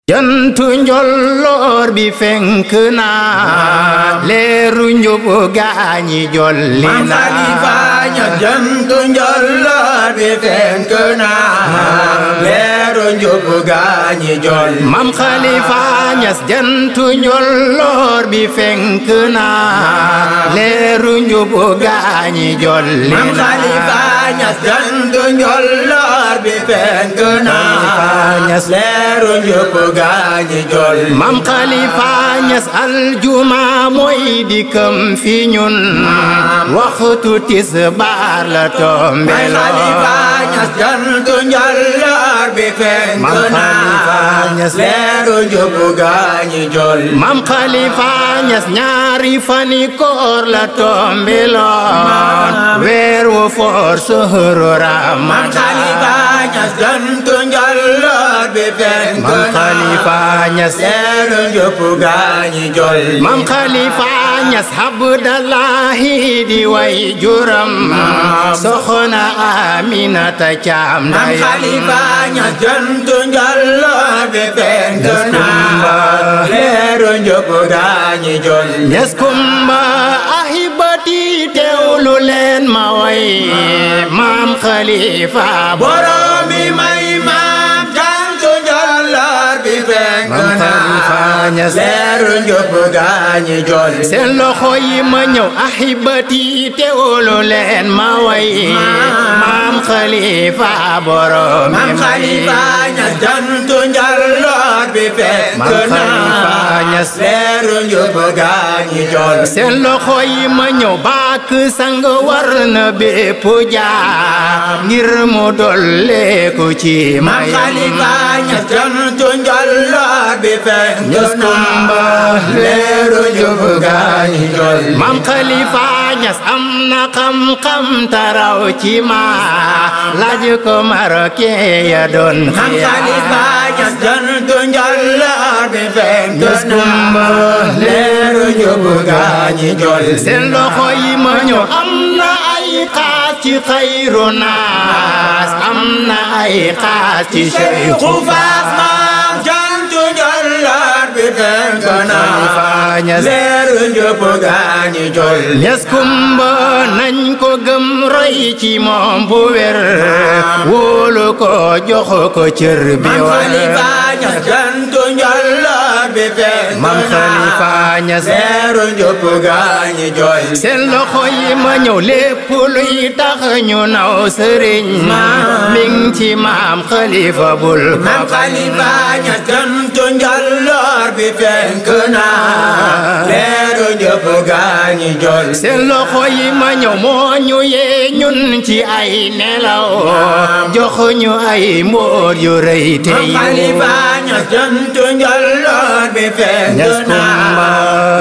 jantu njolloor bi fenk na leeru njubu gaañi jolli na Maam Khalifa Niass jantu njolloor bi fenk na leeru njubu gaañi jolli Maam Khalifa Niass jantu njolloor bi fenk na leeru njubu gaañi jolli na Maam Khalifa Niass jantu njolloor bi fenk na leeru njubu gaañi jolli Maam Khalifa Niass aljuma mooy dikkam fi ñun waxtu tisbaar la tombe Maam Khalifa Niass jantu njolloor bi fenk na leeru njubu gaañi jolli Maam Khalifa Niass ñaari fani koor la tombe loon weer wu foor sahru Ramadan Maam Khalifa Niass jantu njolloor bi fenk na Maam Khalifa Niass leeru njubu gaañi jolli Maam Khalifa Niass Abdallahi di way juram soxna Aminata Caam Maam Khalifa Niass jantu njolloor bi fenk na leeru njubu gaañi jolli Niass Kumba ahibati teewlu leen ma way Maam Khalifa boromi may maam jantu njolloor bi fenk Maam na Khalifa Niass leeru njubu gaañi jolli seen loxo yi ma ñëw ahibati teewlu leen ma way Maam Khalifa boromi Maam Khalifa Niass jantu njolloor bi fenk Maam na Khalifa Niass leeru njubu gaañi jolli seen loxo yi ma ñëw baak sang war na bépp jaam ngir mu dolleeku ci Maam Khalifa Niass jantu njolloor bi fenk Niass na Kumba leeru njubu gaañi jolli Maam Khalifa Niass am na xam-xam taraw ci ma laaj ko Marocain ya doon Maam Khalifa Niass jantu njolloor bi fenk Niass na Kumba leeru njubu gaañi jolli seen loxo yi ma ñëw am na ay xaas ci xayru naas am na ay xaas ci Cheikhu Faas maam jantu njolloor bi fenk na leeru njubu gaañi jolli Niass Kumba nañ ko gëm roy ci moom bu wér wóolu ko jox ko cër bi Maam war Khalifa Niass jantu njolloor bi fenk Maam na Khalifa Niass leeru njubu gaañi jolli seen loxo yi ma ñëw lépp luy tax ñu naw sëriñ mi ngi ci Maam Khalifa bul ko Maam Khalifa Niass jantu njolloor bi fenk na leeru njubu gaañi jolli seen loxo yi ma ñëw moo ñu yee ñun ci ay nelaw jox ñu ay mbóot yu rëy te Maam Khalifa Niass jantu njolloor bi fenk Niass na Kumba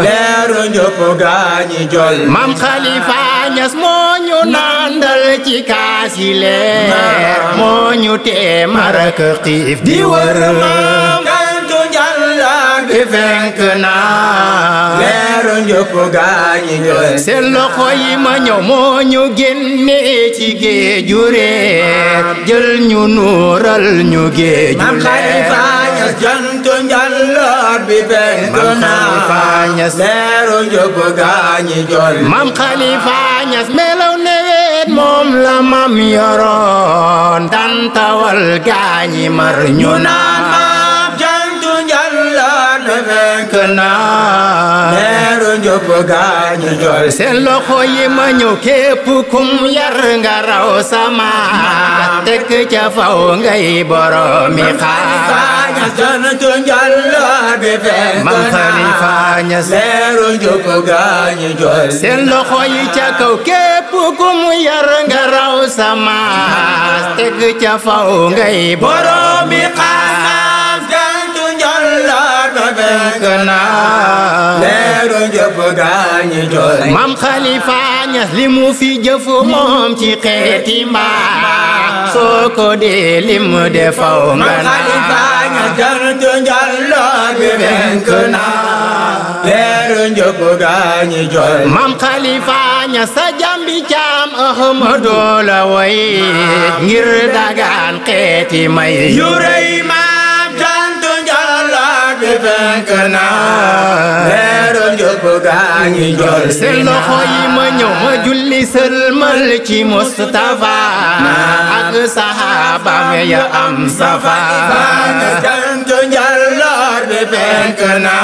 leeru njubu gaañi jolli Maam Khalifa Niass moo ñu nandal ci kaas yi leer moo ñu tee marak xiif di wër maam jantu njolloor bi fenk na leeru njubu gaañi jolli seen loxo yi ma ñëw moo ñu génne ci géeju reer jël ñu nuural ñu géeju Maam Khalifa Niass jantu njolloor bi fenk na leeru njubu gaañi jolli Maam Khalifa Niass melaw nawet moom la mam yoroon tantawal gaañi mar ñu naan maam jantu njolloor bi fenk na leeru njubu gaañi jolli seen loxo yi ma ñëw képp kum yar nga raw sama tekk ca faw ngay boromi Khalifa Niass jantu njolloor bi fenk Maam Khalifa Niass leeru njubu gaañi jolli seen loxo yi ca kaw képp kum yar nga raw sama tekk ca faw ngay boromi maam jantu njolloor bi fenk na leeru njubu gaañi jolli Maam Khalifa Niass li mu fi jëf moom ci xeeti mbaa soo ko dee lim defaw nga Maam Khalifa Niass jantu njolloor bi fenk na leeru njubu gaañi jolli Maam Khalifa Niass sa jambi caam Ahmadu la way ngir dagaan xeeti may yu rëy maam jantu njolloor fenk na leeru njub gaa ñi jolli na seen loxo yi ma ñëw ma julli sëlmal ci Mustafa ak sahabaam ya am safa jantu njolloor bi fenk na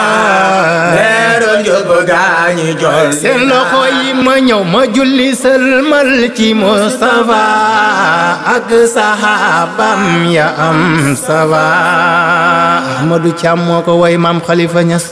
leeru njub gaa ñi jolli seen loxo yi ma ñëw ma julli sëlmal ci Mustafa ak sahabaam ya am safa Ahmadu Caam moo ko way Maam Xalifa Ñas